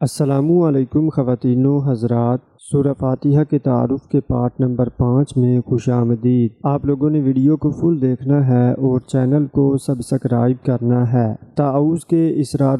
السلام علیکم خواتین و حضرات، سورہ فاتحہ کے تعارف کے پارٹ نمبر 5 میں خوش آمدید۔ آپ لوگوں نے ویڈیو کو فل دیکھنا ہے اور چینل کو سبسکرائب کرنا ہے۔ تعوذ کے اسرار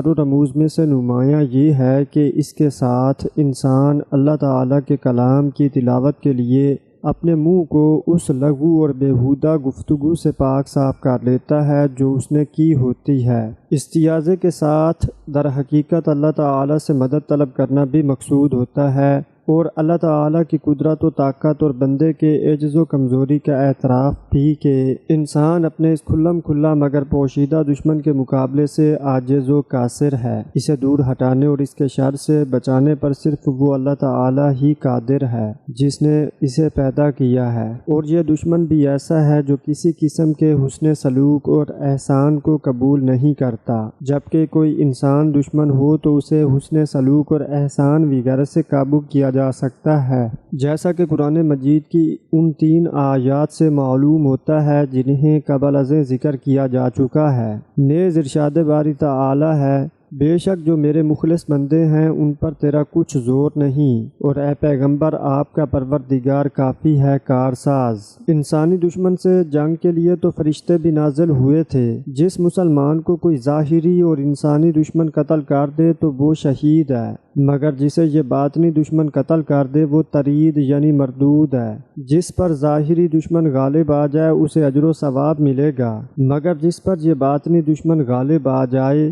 و رموز میں سے نمایاں یہ ہے کہ اس کے ساتھ انسان اللہ تعالیٰ کے کلام کی تلاوت کے لیے اپنے منہ کو اس لغو اور بیہودہ گفتگو سے پاک صاف کر لیتا ہے جو اس نے کی ہوتی ہے۔ استعاذے کے ساتھ در حقیقت اللہ تعالیٰ سے مدد طلب کرنا بھی مقصود ہوتا ہے اور اللہ تعالیٰ کی قدرت و طاقت اور بندے کے عجز و کمزوری کا اعتراف بھی کہ انسان اپنے اس کھلم کھلا مگر پوشیدہ دشمن کے مقابلے سے عاجز و قاصر ہے۔ اسے دور ہٹانے اور اس کے شر سے بچانے پر صرف وہ اللہ تعالیٰ ہی قادر ہے جس نے اسے پیدا کیا ہے، اور یہ دشمن بھی ایسا ہے جو کسی قسم کے حسن سلوک اور احسان کو قبول نہیں کرتا۔ جبکہ کوئی انسان دشمن ہو تو اسے حسن سلوک اور احسان وغیرہ سے قابو کیا جا سکتا ہے، جیسا کہ قرآن مجید کی ان 3 آیات سے معلوم ہوتا ہے جنہیں قبل ازیں ذکر کیا جا چکا ہے۔ نیز ارشاد باری تعالی ہے، بے شک جو میرے مخلص بندے ہیں ان پر تیرا کچھ زور نہیں، اور اے پیغمبر آپ کا پروردگار کافی ہے کارساز۔ انسانی دشمن سے جنگ کے لیے تو فرشتے بھی نازل ہوئے تھے۔ جس مسلمان کو کوئی ظاہری اور انسانی دشمن قتل کر دے تو وہ شہید ہے، مگر جسے یہ باطنی دشمن قتل کر دے وہ طرید یعنی مردود ہے۔ جس پر ظاہری دشمن غالب آ جائے اسے اجر و ثواب ملے گا، مگر جس پر یہ باطنی دشمن غالب آ جائے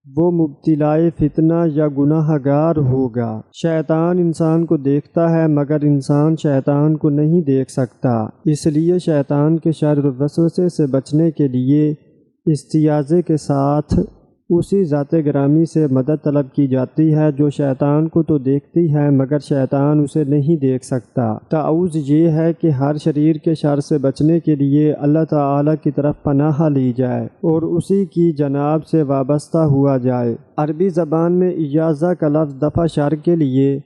وہ مبتلائے فتنہ یا گناہ گار ہوگا۔ شیطان انسان کو دیکھتا ہے مگر انسان شیطان کو نہیں دیکھ سکتا، اس لیے شیطان کے شر و وسوسے سے بچنے کے لیے استعاذے کے ساتھ اسی ذات گرامی سے مدد طلب کی جاتی ہے جو شیطان کو تو دیکھتی ہے مگر شیطان اسے نہیں دیکھ سکتا۔ تعوذ یہ ہے کہ ہر شریر کے شر سے بچنے کے لیے اللہ تعالیٰ کی طرف پناہ لی جائے اور اسی کی جناب سے وابستہ ہوا جائے۔ عربی زبان میں ایاذہ کا لفظ دفع شر کے لیے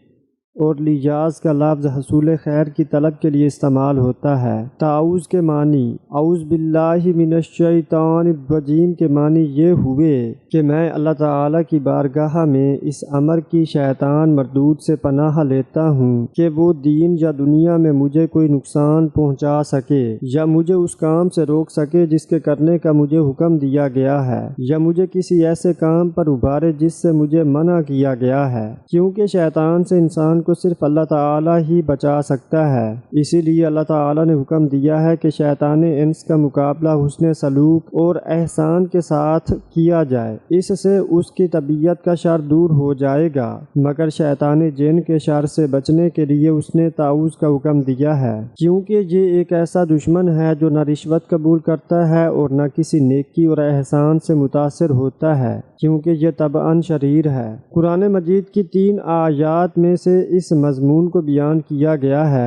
اور لیاذ کا لفظ حصول خیر کی طلب کے لیے استعمال ہوتا ہے۔ تعوذ کے معنی اعوذ باللہ من الشیطان الرجیم کے معنی یہ ہوئے کہ میں اللہ تعالیٰ کی بارگاہ میں اس امر کی شیطان مردود سے پناہ لیتا ہوں کہ وہ دین یا دنیا میں مجھے کوئی نقصان پہنچا سکے یا مجھے اس کام سے روک سکے جس کے کرنے کا مجھے حکم دیا گیا ہے، یا مجھے کسی ایسے کام پر ابھارے جس سے مجھے منع کیا گیا ہے، کیونکہ شیطان سے انسان کو صرف اللہ تعالیٰ ہی بچا سکتا ہے۔ اسی لیے اللہ تعالیٰ نے حکم دیا ہے کہ شیطان انس کا مقابلہ حسن سلوک اور احسان کے ساتھ کیا جائے، اس سے اس کی طبیعت کا شر دور ہو جائے گا، مگر شیطان جن کے شر سے بچنے کے لیے اس نے تعوذ کا حکم دیا ہے، کیونکہ یہ ایک ایسا دشمن ہے جو نہ رشوت قبول کرتا ہے اور نہ کسی نیکی اور احسان سے متاثر ہوتا ہے، کیونکہ یہ طبعاً شریر ہے۔ قرآن مجید کی 3 آیات میں سے اس مضمون کو بیان کیا گیا ہے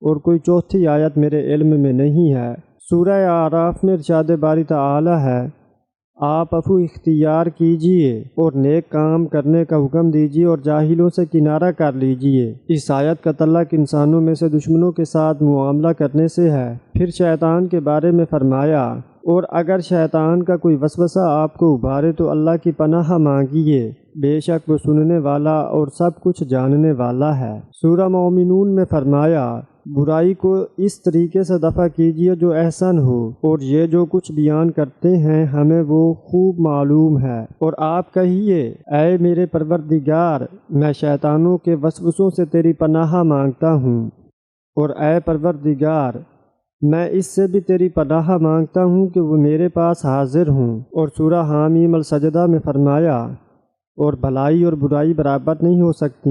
اور کوئی چوتھی آیت میرے علم میں نہیں ہے۔ سورہ اعراف میں ارشاد باری تعالی ہے، آپ عفو اختیار کیجئے اور نیک کام کرنے کا حکم دیجئے اور جاہلوں سے کنارہ کر لیجئے۔ اس آیت کا تعلق انسانوں میں سے دشمنوں کے ساتھ معاملہ کرنے سے ہے۔ پھر شیطان کے بارے میں فرمایا، اور اگر شیطان کا کوئی وسوسہ آپ کو ابھارے تو اللہ کی پناہ مانگیے، بے شک وہ سننے والا اور سب کچھ جاننے والا ہے۔ سورہ مومنون میں فرمایا، برائی کو اس طریقے سے دفع کیجیے جو احسن ہو، اور یہ جو کچھ بیان کرتے ہیں ہمیں وہ خوب معلوم ہے، اور آپ کہیے، اے میرے پروردگار میں شیطانوں کے وسوسوں سے تیری پناہ مانگتا ہوں، اور اے پروردگار میں اس سے بھی تیری پناہ مانگتا ہوں کہ وہ میرے پاس حاضر ہوں۔ اور سورہ حامیم السجدہ میں فرمایا، اور بھلائی اور برائی برابر نہیں ہو سکتی،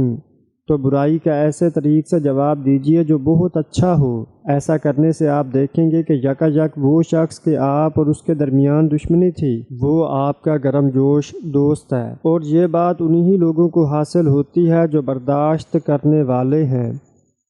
تو برائی کا ایسے طریق سے جواب دیجیے جو بہت اچھا ہو۔ ایسا کرنے سے آپ دیکھیں گے کہ یکا یک وہ شخص کہ آپ اور اس کے درمیان دشمنی تھی وہ آپ کا گرم جوش دوست ہے، اور یہ بات انہی لوگوں کو حاصل ہوتی ہے جو برداشت کرنے والے ہیں۔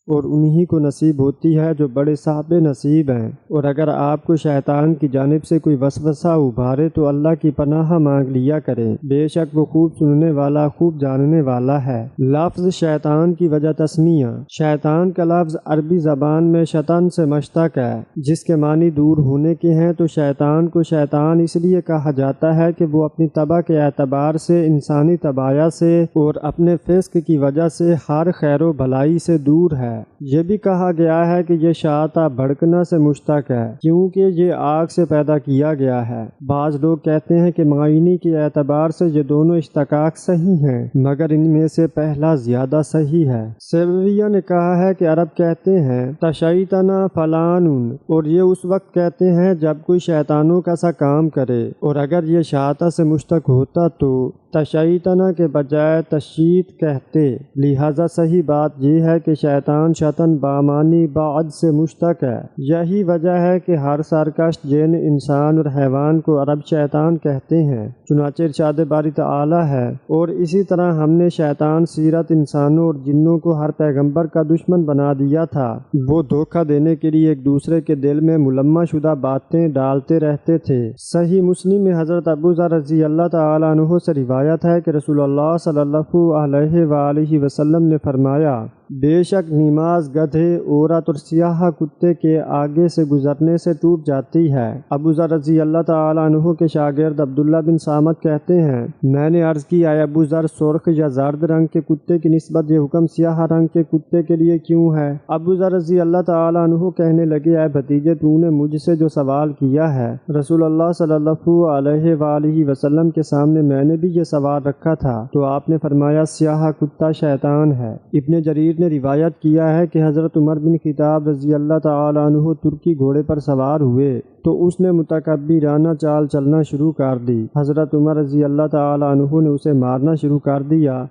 اور انہی کو نصیب ہوتی ہے جو بڑے صاحب نصیب ہیں۔ اور اگر آپ کو شیطان کی جانب سے کوئی وسوسہ ابھارے تو اللہ کی پناہ مانگ لیا کریں، بے شک وہ خوب سننے والا خوب جاننے والا ہے۔ لفظ شیطان کی وجہ تسمیہ۔ شیطان کا لفظ عربی زبان میں شیطان سے مشتق ہے، جس کے معنی دور ہونے کے ہیں، تو شیطان کو شیطان اس لیے کہا جاتا ہے کہ وہ اپنی طبع کے اعتبار سے انسانی طباع سے اور اپنے فسق کی وجہ سے ہر خیر و بھلائی سے دور ہے۔ یہ بھی کہا گیا ہے کہ یہ شاطا بھڑکنا سے مشتق ہے، کیونکہ یہ آگ سے پیدا کیا گیا ہے۔ بعض لوگ کہتے ہیں کہ معنی کے اعتبار سے یہ دونوں اشتقاق صحیح ہیں، مگر ان میں سے پہلا زیادہ صحیح ہے۔ سیبویہ نے کہا ہے کہ عرب کہتے ہیں تشیطن فلان، اور یہ اس وقت کہتے ہیں جب کوئی شیطانوں کا سا کام کرے، اور اگر یہ شاطا سے مشتق ہوتا تو تشیطن کے بجائے تشیط کہتے۔ لہذا صحیح بات یہ ہے کہ شیطان شطن بامانی بعد سے مشتق ہے۔ یہی وجہ ہے کہ ہر سرکش جن، انسان اور حیوان کو عرب شیطان کہتے ہیں۔ چنانچہ ارشاد باری تعالی ہے، اور اسی طرح ہم نے شیطان سیرت انسانوں اور جنوں کو ہر پیغمبر کا دشمن بنا دیا تھا۔ وہ دھوکہ دینے کے لیے ایک دوسرے کے دل میں ملمہ شدہ باتیں ڈالتے رہتے تھے۔ صحیح مسلم میں حضرت ابو ذر رضی اللہ تعالی عنہ سے روایت ہے کہ رسول اللہ صلی اللہ علیہ وآلہ وسلم نے فرمایا، بے شک نماز گدھے، عورت اور سیاہ کتے کے آگے سے گزرنے سے ٹوٹ جاتی ہے۔ ابو ذر رضی اللہ تعالی عنہ کے شاگرد عبداللہ بن سامت کہتے ہیں، میں نے عرض کی، اے ابو ذر، سرخ یا زرد رنگ کے کتے کی نسبت یہ حکم سیاہ رنگ کے کتے کے لیے کیوں ہے؟ ابو ذر رضی اللہ تعالی عنہ کہنے لگے، اے بھتیجے، تو نے مجھ سے جو سوال کیا ہے، رسول اللہ صلی اللہ علیہ وآلہ وسلم کے سامنے میں نے بھی یہ سوال رکھا تھا، تو آپ نے فرمایا سیاہ کتا شیطان ہے۔ ابن جریر نے روایت کیا ہے کہ حضرت عمر بن خطاب رضی اللہ تعالی عنہ ترکی گھوڑے پر سوار ہوئے تو اس نے متکبرانہ چال چلنا شروع کر دی۔ حضرت عمر رضی اللہ تعالی عنہ نے اسے مارنا شروع کر دیا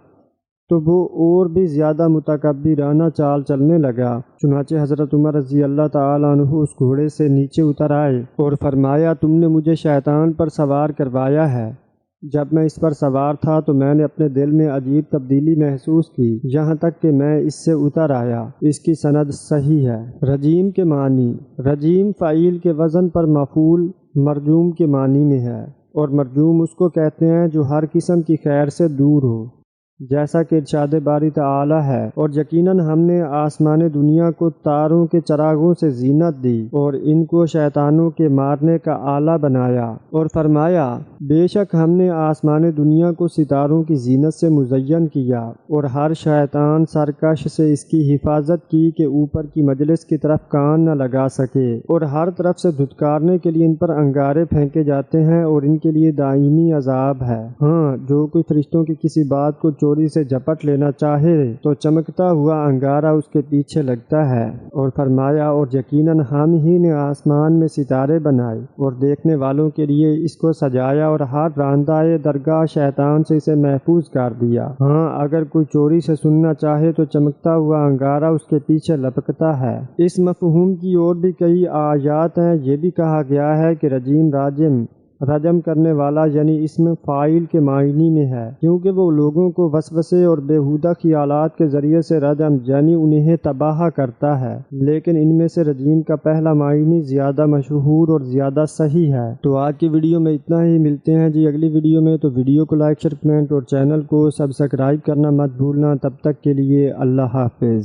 تو وہ اور بھی زیادہ متکبرانہ چال چلنے لگا۔ چنانچہ حضرت عمر رضی اللہ تعالی عنہ اس گھوڑے سے نیچے اتر آئے اور فرمایا، تم نے مجھے شیطان پر سوار کروایا ہے۔ جب میں اس پر سوار تھا تو میں نے اپنے دل میں عجیب تبدیلی محسوس کی، یہاں تک کہ میں اس سے اتر آیا۔ اس کی سند صحیح ہے۔ رجیم کے معنی۔ رجیم فعیل کے وزن پر مفعول مرجوم کے معنی میں ہے، اور مرجوم اس کو کہتے ہیں جو ہر قسم کی خیر سے دور ہو، جیسا کہ ارشاد باری تعالی ہے، اور یقیناً ہم نے آسمان دنیا کو تاروں کے چراغوں سے زینت دی اور ان کو شیطانوں کے مارنے کا آلہ بنایا، اور فرمایا، بے شک ہم نے آسمان دنیا کو ستاروں کی زینت سے مزین کیا، اور ہر شیطان سرکش سے اس کی حفاظت کی کہ اوپر کی مجلس کی طرف کان نہ لگا سکے، اور ہر طرف سے دھتکارنے کے لیے ان پر انگارے پھینکے جاتے ہیں اور ان کے لیے دائمی عذاب ہے۔ ہاں، جو کوئی فرشتوں کی کسی بات کو چوری سے جھپٹ لینا چاہے تو چمکتا ہوا انگارہ اس کے پیچھے لگتا ہے، اور فرمایا، اور یقیناً ہم ہی نے آسمان میں ستارے بنائے اور دیکھنے والوں کے لیے اس کو سجایا، اور ہر راندہ درگاہ شیطان سے اسے محفوظ کر دیا۔ ہاں، اگر کوئی چوری سے سننا چاہے تو چمکتا ہوا انگارہ اس کے پیچھے لپکتا ہے۔ اس مفہوم کی اور بھی کئی آیات ہیں۔ یہ بھی کہا گیا ہے کہ رجیم راجم، رجم کرنے والا، یعنی اسم فاعل کے معنی میں ہے، کیونکہ وہ لوگوں کو وسوسے اور بیہودہ خیالات کے ذریعے سے رجم یعنی انہیں تباہ کرتا ہے، لیکن ان میں سے رجیم کا پہلا معنی زیادہ مشہور اور زیادہ صحیح ہے۔ تو آج کی ویڈیو میں اتنا ہی، ملتے ہیں جی اگلی ویڈیو میں۔ تو ویڈیو کو لائک، شیئر، کمنٹ اور چینل کو سبسکرائب کرنا مت بھولنا۔ تب تک کے لیے اللہ حافظ۔